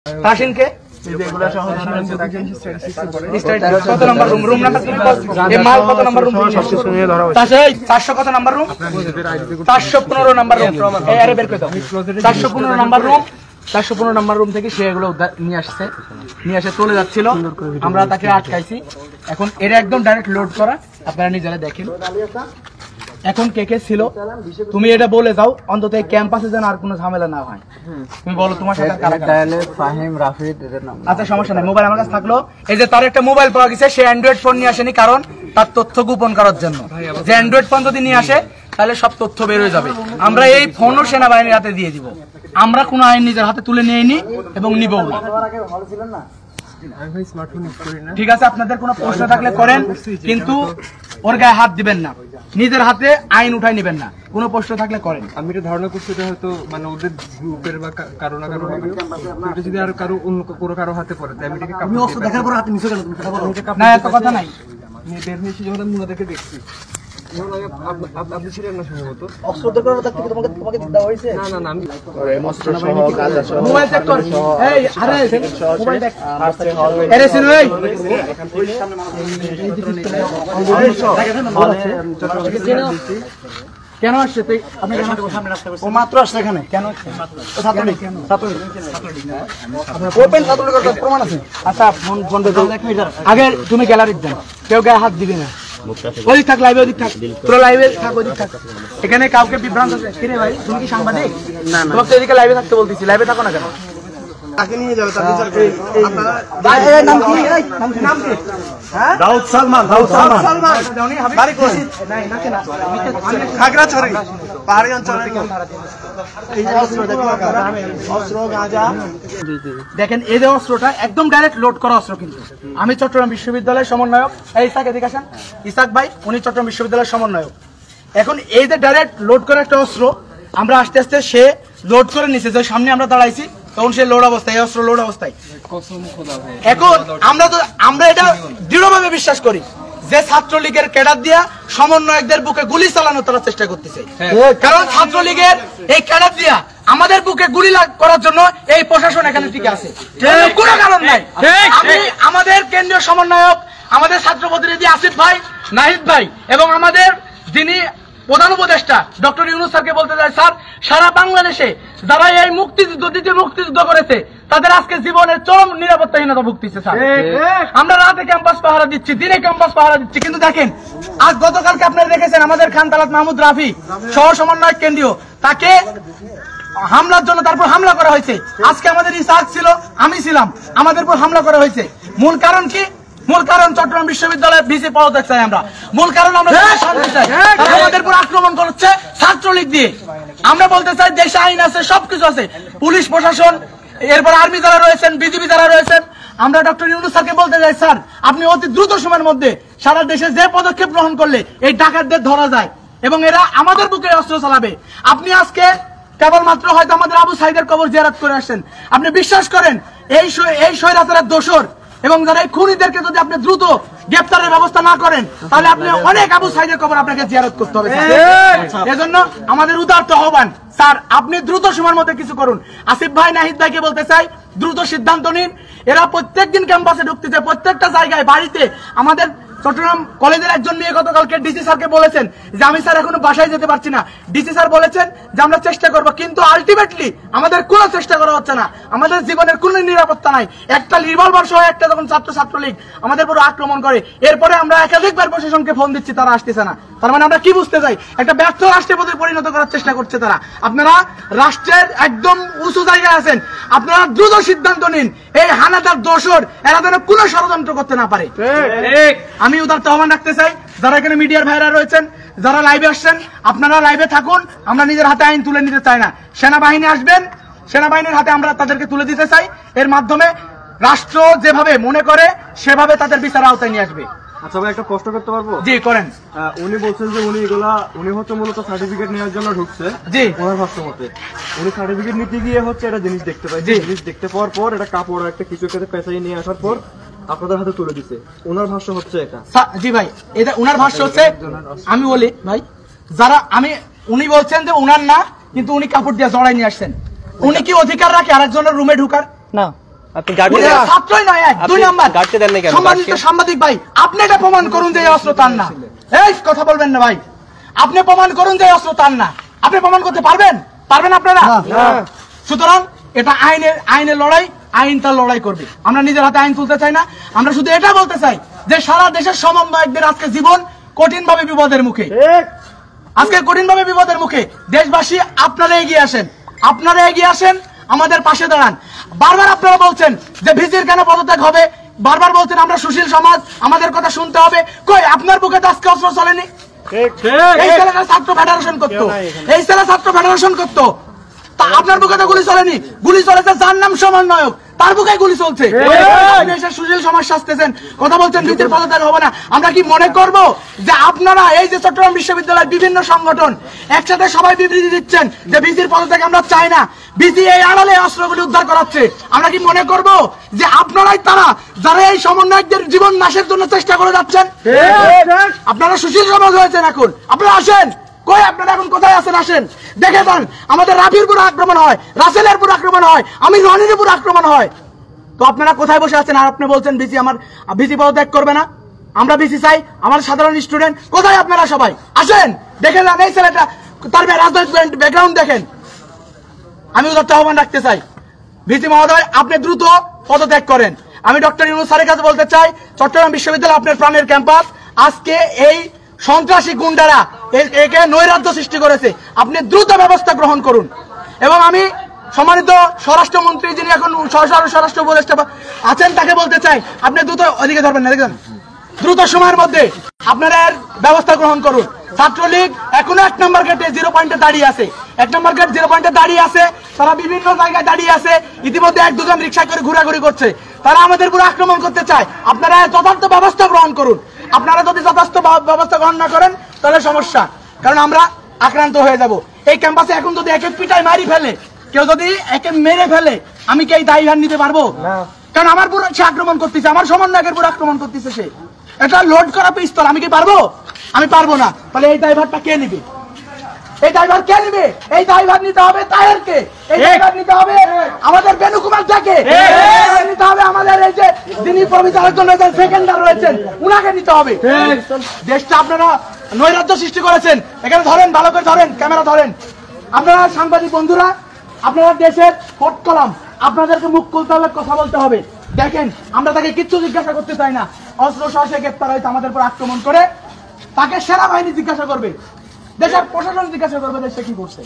তাসিনকে কত number room? Room number মাল কত নাম্বার রুম? 400 কত নাম্বার রুম? 415 number room. আরে বের করে দাও। 415 নাম্বার রুম। 415 নাম্বার রুম থেকে সে এগুলো নিয়ে এসে চলে যাচ্ছিল, আমরা তাকে আটকাইছি। এখন এটা একদম ডাইরেক্ট লোড করা, আপনারা নিজেরা দেখেন। এখন কে কে ছিল তুমি এটা বলে দাও, অন্তত এই ক্যাম্পাসে যেন আর কোনো ঝামেলা না হয়। তুমি বলো তোমার সাথে ফাহিম রাফিদ এদের নাম। আচ্ছা সমস্যা নাই, মোবাইল আমার কাছে থাকলো। এই যে তার একটা মোবাইল পাওয়া গেছে, সে অ্যান্ড্রয়েড ফোন নিয়ে আসেনি, কারণ তার তথ্য গোপন করার জন্য। যে অ্যান্ড্রয়েড ফোন যদি নিয়ে আসে তাহলে সব তথ্য বের হয়ে যাবে। আমরা এই ফোনও সেনাবাহিনীর হাতে দিয়ে দিব। আমরা কোনো আইন নিজের হাতে তুলে নিইনি এবং নিবও না। ঠিক আছে, আপনাদের কোনো প্রশ্ন থাকলে করেন, কিন্তু ওর গায়ে হাত দিবেন না, নিজের হাতে আইন উঠাই নেবেন না। কোনো প্রশ্ন থাকলে করেন। আমি এটা ধারণা করছি এটা হয়তো মানে ওদের গ্রুপের বা কারো না কারো হবে। এটা যদি আর কারো অন্য কারো হাতে পড়ে তাই আমি এটাকে আমি অস্ত্র দেখার পর হাতে নিছো কেন? তুমি কথা বলো না, এত কথা নাই। আমি বের হয়েছি যখন আমি ওনাদেরকে দেখছি। আপনি ছিলেন না সম্ভবত? অস্ত্র দেখার পর থেকে তোমাকে দেওয়া হয়েছে? না না আমি মোবাইল চেক কর। এই আরে মোবাইল দেখ। আরে শুনো, এই কেন আসছে তুই? আপনি কেন ও মাত্র আসছে এখানে? কেন ছাত্রলীগ? ওপেন ছাত্রলীগের প্রমাণ আছে। আচ্ছা ফোন বন্ধ করো। আগে তুমি গ্যালারি দেন, কেউ গায়ে হাত দিবে না। ওদিক থাক, লাইভে ওদিক থাক, পুরো লাইভে থাক, ওদিক থাক। এখানে কাউকে বিভ্রান্ত আছে? কিরে ভাই তুমি কি সাংবাদিক? না না, তোমাকে এদিকে লাইভে থাকতে বলতেছি, লাইভে থাকো না কেন? তাকে নিয়ে যাবে, তার বিচার করে। নাম কি? নাম কি? হ্যাঁ, দাউদ সালমান। দাউদ সালমান বাড়ি কই? নাই না কেন? খাগড়াছড়ি পাহাড়ি অঞ্চলে। এই অস্ত্র দেখো, অস্ত্র গাঁজা দেখেন। এই যে অস্ত্রটা একদম ডাইরেক্ট লোড করা অস্ত্র। কিন্তু আমি চট্টগ্রাম বিশ্ববিদ্যালয়ের সমন্বয়ক, এই ইসাক এদিকে আসেন, ইসাক ভাই, উনি চট্টগ্রাম বিশ্ববিদ্যালয়ের সমন্বয়ক। এখন এই যে ডাইরেক্ট লোড করা একটা অস্ত্র, আমরা আস্তে আস্তে সে লোড করে নিছে, যে সামনে আমরা দাঁড়াইছি তখন সে লোড অবস্থায়, এই অস্ত্র লোড অবস্থায়। এখন আমরা এটা দৃঢ়ভাবে বিশ্বাস করি যে ছাত্রলীগের ক্যাডার দিয়া সমন্বয়কদের বুকে গুলি চালানো তারা চেষ্টা করতেছে। কারণ ছাত্রলীগের এই ক্যাডার দিয়া আমাদের বুকে গুলি করার জন্য এই প্রশাসন এখানে টিকে আছে, কোনো কারণ নাই। আমি আমাদের কেন্দ্রীয় সমন্বয়ক, আমাদের ছাত্র প্রতিনিধি আসিফ ভাই, নাহিদ ভাই এবং আমাদের যিনি প্রধান উপদেষ্টা ডক্টর ইউনূস স্যারকে বলতে চাই, স্যার সারা বাংলাদেশে যারা এই মুক্তিযুদ্ধ করেছে তাদের আজকে জীবনের চরম নিরাপত্তাহীনতা ভুগতেছে। স্যার আমরা রাতে ক্যাম্পাস পাহারা দিচ্ছি, দিনে ক্যাম্পাস পাহারা দিচ্ছি, কিন্তু দেখেন আজ গতকালকে আপনারা দেখেছেন আমাদের খান তালাত মাহমুদ রাফি সহ সমন্বয়ক কেন্দ্রীয়, তাকে হামলার জন্য তারপর হামলা করা হয়েছে। আজকে আমাদের ইসাক ছিল, আমি ছিলাম, আমাদের উপর হামলা করা হয়েছে। মূল কারণ কি? মূল কারণ চট্টগ্রাম বিশ্ববিদ্যালয়ে ভিসি পদত্যাগ চাই আমরা। মূল কারণ আমরা শান্তি চাই, আমাদের উপর আক্রমণ করছে ছাত্রলীগ দিয়ে। আমরা বলতে চাই দেশে আইন আছে, সবকিছু আছে, পুলিশ প্রশাসন, এরপর আর্মি যারা রয়েছেন, বিজিবি যারা রয়েছেন। আমরা ডক্টর ইউনূস স্যারকে বলতে চাই, স্যার আপনি অতি দ্রুত সময়ের মধ্যে সারা দেশে যে পদক্ষেপ গ্রহণ করলে এই ডাকাতদের ধরা যায় এবং এরা আমাদের বুকে অস্ত্র চালাবে। আপনি আজকে কেবলমাত্র হয়তো আমাদের আবু সাইদের কবর জিয়ারত করে আসছেন, আপনি বিশ্বাস করেন এই স্বৈরাচারের দোসর এবং যারা এই খুনিদেরকে যদি আপনি দ্রুত গ্রেপ্তারের ব্যবস্থা না করেন তাহলে আপনি অনেক আবু সাইদের কবর আপনাকে জিয়ারত করতে হবে। এজন্য আমাদের উদারত আহ্বান, স্যার আপনি দ্রুত সময়ের মধ্যে কিছু করুন। আসিফ ভাই, নাহিদ ভাইকে বলতে চাই দ্রুত সিদ্ধান্ত নিন। এরা প্রত্যেকদিন ক্যাম্পাসে ঢুকতেছে, প্রত্যেকটা জায়গায়, বাড়িতে। আমাদের চট্টগ্রাম কলেজের একজন মেয়ে গতকালকে ডিসি স্যারকে বলেছেন যে আমি স্যার এখনো বাসায় যেতে পারছি না। ডিসি স্যার বলেছেন যে আমরা চেষ্টা করবো, কিন্তু আলটিমেটলি আমাদের কোনো চেষ্টা করা হচ্ছে না, আমাদের জীবনের কোনো নিরাপত্তা নাই। একটা রিভলভার সহ একটা যখন ছাত্রলীগ আমাদের পুরো আক্রমণ করে, এরপরে আমরা একাধিকবার প্রশাসনকে ফোন দিচ্ছি, তারা আসতেছে না। তার মানে আমরা কি বুঝতে চাই? একটা ব্যর্থ রাষ্ট্রের প্রতি পরিণত করার চেষ্টা করছে তারা। আপনারা রাষ্ট্রের একদম উঁচু জায়গায় আছেন, আপনারা দ্রুত সিদ্ধান্ত নিন। এই হানাদার দোসর এরা যেন কোনো ষড়যন্ত্র করতে না পারে। আমি উদারত আহ্বান রাখতে চাই, যারা এখানে মিডিয়ার ভাইরা রয়েছেন, যারা লাইভে আসছেন, আপনারা লাইভে থাকুন। আমরা নিজের হাতে আইন তুলে নিতে চাই না। সেনাবাহিনী আসবেন, সেনাবাহিনীর হাতে আমরা তাদেরকে তুলে দিতে চাই। এর মাধ্যমে রাষ্ট্র যেভাবে মনে করে সেভাবে তাদের বিচার আওতায় নিয়ে আসবে। আচ্ছা ভাই, একটা প্রশ্ন করতে পারবো? জি করেন। উনি বলছেন যে উনি হচ্ছে মূলত সার্টিফিকেট নেওয়ার জন্য ঢুকছে। জি, ওনার ভাষ্য মতে উনি সার্টিফিকেট নিতে গিয়ে হচ্ছে একটা জিনিস দেখতে পাই। জিনিস দেখতে পাওয়ার পর এটা কাপড় একটা কিছু একটা পেঁচাই নিয়ে আসার পর আপনাদের হাতে তুলে দিছে। ওনার ভাষ্য হচ্ছে এটা। জি ভাই, এটা ওনার ভাষ্য হচ্ছে। আমি বলি ভাই, যারা উনি বলছেন যে উনার না, কিন্তু উনি কাপড় দিয়ে জড়াই নিয়ে আসছেন। উনি কি অধিকার রাখে আরেকজনের রুমে ঢুকার? না। আপনি গার্ড উনি ছাত্রই নয়, এক দুই নাম্বার গার্ডকে দেন না কেন? সম্মানিত সাংবাদিক ভাই, আপনি এটা প্রমাণ করুন যে এই অস্ত্র তার না। এই কথা বলবেন না ভাই, আপনি প্রমাণ করুন যে এই অস্ত্র তার না। আপনি প্রমাণ করতে পারবেন? পারবেন আপনারা? সুতরাং এটা আইনের লড়াই, আইন তার লড়াই করবে। আমরা নিজের হাতে আইন তুলতে চাই না, আমরা শুধু এটা বলতে চাই যে সারা দেশের সমন্বয়কদের আজকে জীবন কঠিন ভাবে বিপদের মুখে, আজকে কঠিন ভাবে বিপদের মুখে। দেশবাসী আপনারা এগিয়ে আসেন, আপনারা এগিয়ে আসেন, আমাদের পাশে দাঁড়ান। বারবার আপনারা বলছেন যে ভিজির কেন পদত্যাগ হবে, বারবার বলছেন আমরা সুশীল সমাজ, আমাদের কথা শুনতে হবে। কই আপনার বুকে তো আজকে অস্ত্র চলেনি? এই ছেলেটা ছাত্র ফেডারেশন করতো, এই ছেলে ছাত্র ফেডারেশন করতো, তা আপনার বুকে তো গুলি চলেনি। গুলি চলেছে যার নাম সমন্বয়ক, তার বুকে গুলি চলছে। সুশীল সমাজ শাস্তেছেন, কথা বলছেন ভিজির পদত্যাগ হবে না। আমরা কি মনে করব যে আপনারা এই যে চট্টগ্রাম বিশ্ববিদ্যালয়ের বিভিন্ন সংগঠন একসাথে সবাই বিবৃতি দিচ্ছেন যে ভিজির পদত্যাগ আমরা চাই না, ভিজি এই আড়ালে অস্ত্রগুলি উদ্ধার করাচ্ছে, আমরা কি মনে করব যে আপনারাই তারা যারা এই সমন্বয়কদের জীবন নাশের জন্য চেষ্টা করে যাচ্ছেন? আপনারা সুশীল সমাজ হয়েছেন, এখন আপনারা আসেন। কই আপনারা এখন কোথায় আছেন? আসেন, দেখে যান। আমাদের রাফির উপর আক্রমণ হয়, রাসেলের উপর আক্রমণ হয়, আমি রনির উপর আক্রমণ হয়, তো আপনারা কোথায় বসে আছেন? আর আপনি বলছেন ভিজি আমার ভিজি পদত্যাগ করবে না, আমরা ভিজি চাই, আমার সাধারণ স্টুডেন্ট। কোথায় আপনারা সবাই? আসেন, দেখে যান এই ছেলেটা, তার রাজনৈতিক ব্যাকগ্রাউন্ড দেখেন। আমি উদাত্ত আহ্বান রাখতে চাই, ভিসি মহোদয় আপনি দ্রুত পদত্যাগ করেন। আমি ডক্টর ইউনূস স্যারের কাছে বলতে চাই, চট্টগ্রাম বিশ্ববিদ্যালয় আপনার প্রাণের ক্যাম্পাস, আজকে এই সন্ত্রাসী গুন্ডারা একে নৈরাজ্য সৃষ্টি করেছে, আপনি দ্রুত ব্যবস্থা গ্রহণ করুন। এবং আমি সম্মানিত স্বরাষ্ট্রমন্ত্রী যিনি এখন স্বরাষ্ট্র উপদেষ্টা আছেন তাকে বলতে চাই, আপনি দ্রুত ওদিকে ধরবেন না, দেখেন দ্রুত সময়ের মধ্যে আপনারা ব্যবস্থা গ্রহণ করুন। ছাত্রলীগ এখনো 1 নম্বর গেটে 0 পয়েন্টে দাঁড়িয়ে আছে, 1 নম্বর গেট 0 পয়েন্টে দাঁড়িয়ে আছে, তারা বিভিন্ন জায়গায় দাঁড়িয়ে আছে, ইতিমধ্যে 1-2 জন রিক্সা করে ঘোরাঘুরি করছে, তারা আমাদের উপর আক্রমণ করতে চায়। আপনারা যথার্থ ব্যবস্থা গ্রহণ করুন। আপনারা যদি যথার্থ ব্যবস্থা গ্রহণ না করেন তাহলে সমস্যা, কারণ আমরা আক্রান্ত হয়ে যাব। এই ক্যাম্পাসে এখন যদি একে পিটাই মারি ফেলে, কেউ যদি একে মেরে ফেলে, আমি কি এই দায়ভার নিতে পারবো? কারণ আমার পুরো সে আক্রমণ করতেছে, আমার সমন্বয়কের পুরো আক্রমণ করতেছে, সে এটা লোড করা পিস্তল, আমি কি পারবো? আমি পারবো না। তাহলে এই দায়ভারটা কে নিবে? এই দায়ভার কে নিবে? এই দায়ভার নিতে হবে তাহেরকে, এই দায়ভার নিতে হবে আমাদের বেনুকুমার যাকে, নিতে হবে আমাদের এই যে যিনি পবিত্র সেকেন্ডার রয়েছেন উনাকে নিতে হবে। দেশটা আপনারা নৈরাজ্য সৃষ্টি করেছেন। এখানে ধরেন, ভালো করে ধরেন, ক্যামেরা ধরেন। আপনারা সাংবাদিক বন্ধুরা, আপনারা দেশের হট কলাম, আপনাদেরকে মুখ খুলতে হবে, কথা বলতে হবে। দেখেন আমরা তাকে কিচ্ছু জিজ্ঞাসা করতে চাই না, অস্ত্র সহ সে গ্রেপ্তার হয়েছে, আমাদের উপর আক্রমণ করে, তাকে সেনাবাহিনী জিজ্ঞাসা করবে, দেশের প্রশাসন জিজ্ঞাসা করবে দেশে কি করছে।